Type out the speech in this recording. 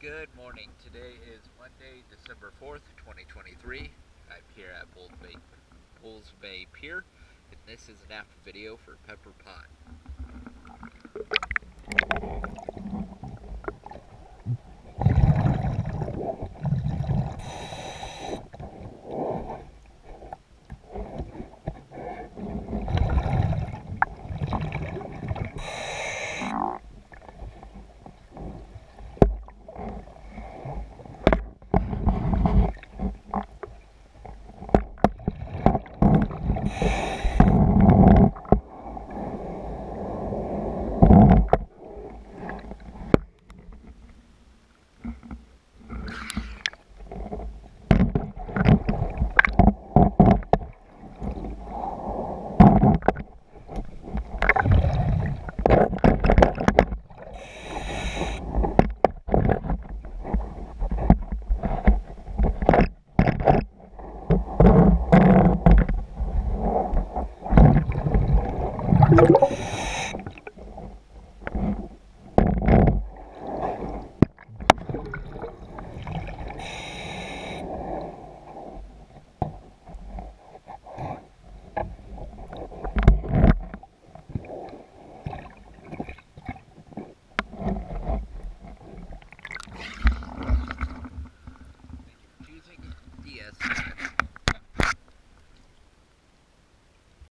Good morning. Today is Monday, December 4th, 2023. I'm here at Bulls Bay Pier, and this is an after video for Pepper Pot.